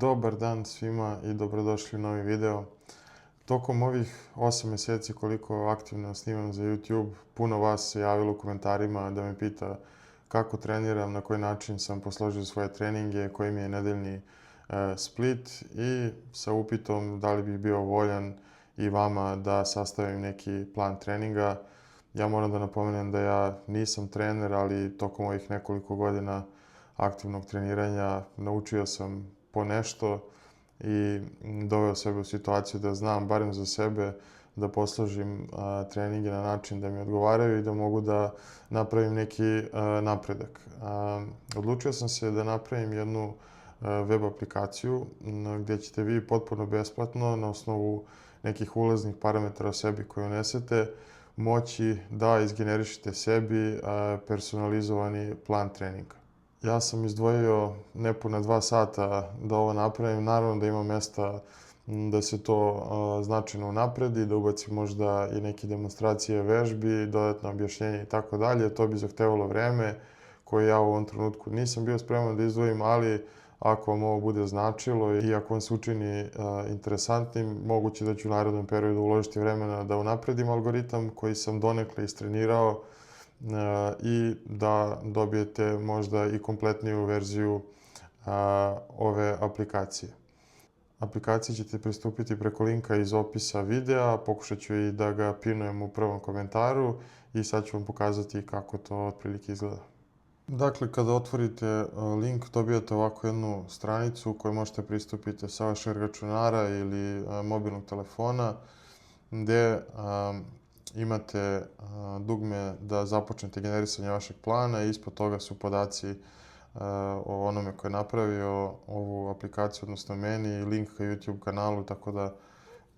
Dobar dan svima i dobrodošli u novi video. Tokom ovih 8 mjeseci koliko aktivno snimam za YouTube, puno vas se javilo u komentarima da me pita kako treniram, na koji način sam posložio svoje treninge, koji mi je nedeljni split i sa upitom da li bih bio voljan i vama da sastavim neki plan treninga. Ja moram da napomenem da ja nisam trener, ali tokom ovih nekoliko godina aktivnog treniranja naučio sam ponešto i doveo sebe u situaciju da znam, barem za sebe, da posložim treninge na način da mi odgovaraju i da mogu da napravim neki napredak. Odlučio sam se da napravim jednu web aplikaciju gdje ćete vi potpuno besplatno na osnovu nekih ulaznih parametara o sebi koje unesete moći da izgenerišete sebi personalizovani plan treninga. Ja sam izdvojio nepuna 2 sata da ovo napravim. Naravno da ima mesta da se to značajno unapredi, da ubacim možda i neke demonstracije vežbi, dodatno objašnjenje i tako dalje. To bi zahtevalo vreme koje ja u ovom trenutku nisam bio spreman da izdvojim, ali ako vam ovo bude značilo i ako vam se učini interesantnim, moguće da ću u narednom periodu uložiti vremena da unapredim algoritam koji sam donekle istrenirao i da dobijete možda i kompletniju verziju ove aplikacije. Aplikaciji ćete pristupiti preko linka iz opisa videa, pokušat ću i da ga pinujem u prvom komentaru i sad ću vam pokazati kako to otprilike izgleda. Dakle, kada otvorite link, dobijate ovako jednu stranicu koju možete pristupiti sa vašeg računara ili mobilnog telefona, gdje imate dugme da započnete generisanje vašeg plana i ispod toga su podaci o onome ko je napravio ovu aplikaciju, odnosno meni, i link ka YouTube kanalu, tako da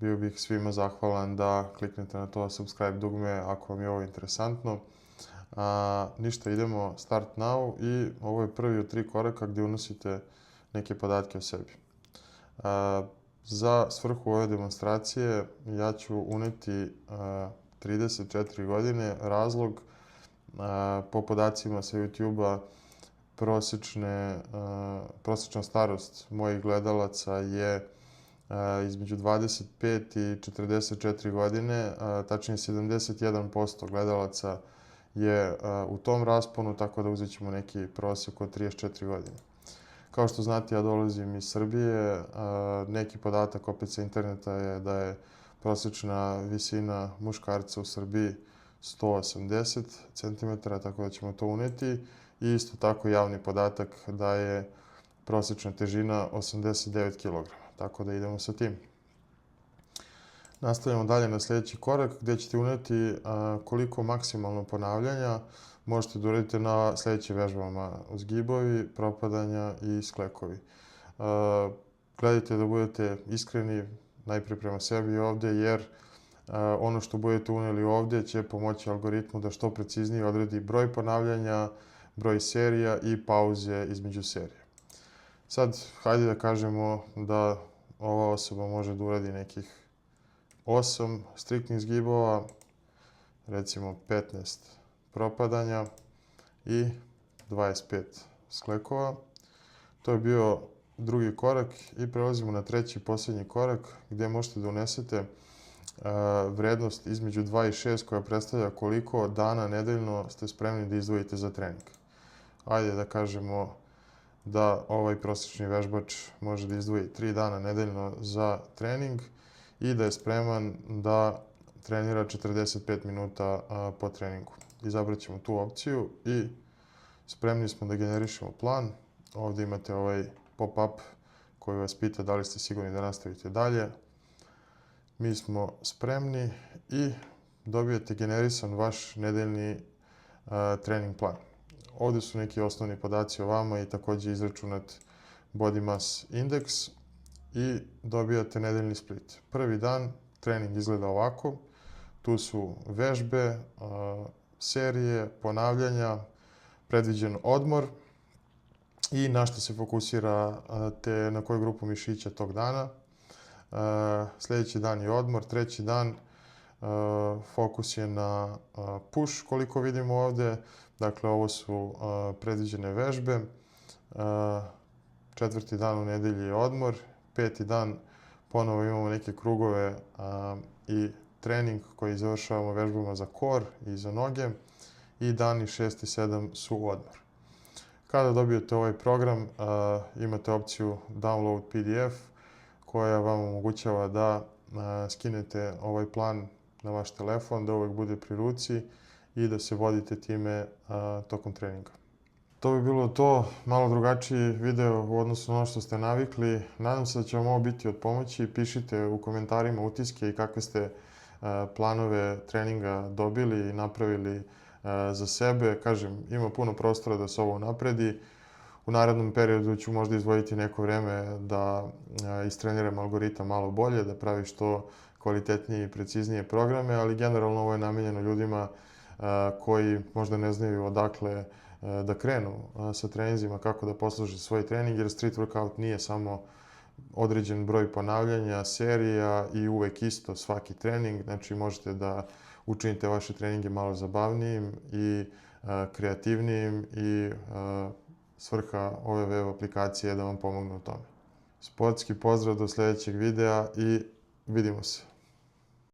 bio bih svima zahvalan da kliknete na to subscribe dugme ako vam je ovo interesantno. Ništa, idemo start now i ovo je prvi od 3 koraka gdje unosite neke podatke o sebi. Za svrhu ove demonstracije ja ću uneti 34 godine. Razlog, po podacima sa YouTube-a, prosječna starost mojih gledalaca je između 25 i 44 godine, tačnije 71% gledalaca je u tom rasponu, tako da uzet ćemo neki prosjek od 34 godine. Kao što znate, ja dolazim iz Srbije. Neki podatak opet sa interneta je da je prosječna visina muškarca u Srbiji 180 cm, tako da ćemo to uneti. I isto tako javni podatak da je prosječna težina 89 kg, tako da idemo sa tim. Nastavljamo dalje na sljedeći korak gdje ćete uneti koliko maksimalno ponavljanja možete da uradite na sljedećim vežbama: zgibovi, propadanja i sklekovi. Gledajte da budete iskreni najprije prema sebi ovdje, jer ono što budete uneli ovdje će pomoći algoritmu da što preciznije odredi broj ponavljanja, broj serija i pauze između serija. Sad, hajde da kažemo da ova osoba može da uradi nekih 8 striktnih zgibova, recimo 15 propadanja i 25 sklekova. To je bio drugi korak i prelazimo na treći i posljednji korak gdje možete da unesete vrednost između 2 i 6 koja predstavlja koliko dana nedeljno ste spremni da izdvojite za trening. Ajde da kažemo da ovaj prosječni vežbač može da izdvoji 3 dana nedeljno za trening i da je spreman da trenira 45 minuta po treningu. Izabrat ćemo tu opciju i spremni smo da generišemo plan. Ovdje imate ovaj pop-up koji vas pita da li ste sigurni da nastavite dalje. Mi smo spremni i dobijete generisan vaš nedeljni trening plan. Ovdje su neki osnovni podaci o vama i također izračunat body mass index i dobijate nedeljni split. Prvi dan trening izgleda ovako. Tu su vežbe, serije, ponavljanja, predviđen odmor i na što se fokusirate, na koju grupu mišića tog dana. Sljedeći dan je odmor, treći dan fokus je na push, koliko vidimo ovdje. Dakle, ovo su predviđene vežbe. četvrti dan u nedelji je odmor, peti dan ponovo imamo neke krugove i trening koji završavamo vežbama za kor i za noge i dani 6 i 7 su odmor. Kada dobijete ovaj program, imate opciju Download PDF koja vam omogućava da skinete ovaj plan na vaš telefon, da uvek bude pri ruci i da se vodite time tokom treninga. To bi bilo to, malo drugačiji video u odnosu na ono što ste navikli. Nadam se da će vam ovo biti od pomoći. Pišite u komentarima utiske i kakve ste planove treninga dobili i napravili za sebe. Kažem, ima puno prostora da se ovo unapredi. U narednom periodu ću možda izdvojiti neko vreme da istreniram algoritam malo bolje, da pravi što kvalitetnije i preciznije programe, ali generalno ovo je namenjeno ljudima koji možda ne znaju odakle da krenu sa treninzima, kako da poslože svoj trening, jer street workout nije samo određen broj ponavljanja, serija i uvek isto svaki trening. Znači možete da učinite vaše treninge malo zabavnijim i kreativnijim i svrha ove web aplikacije je da vam pomogne u tome. Sportski pozdrav do sljedećeg videa i vidimo se.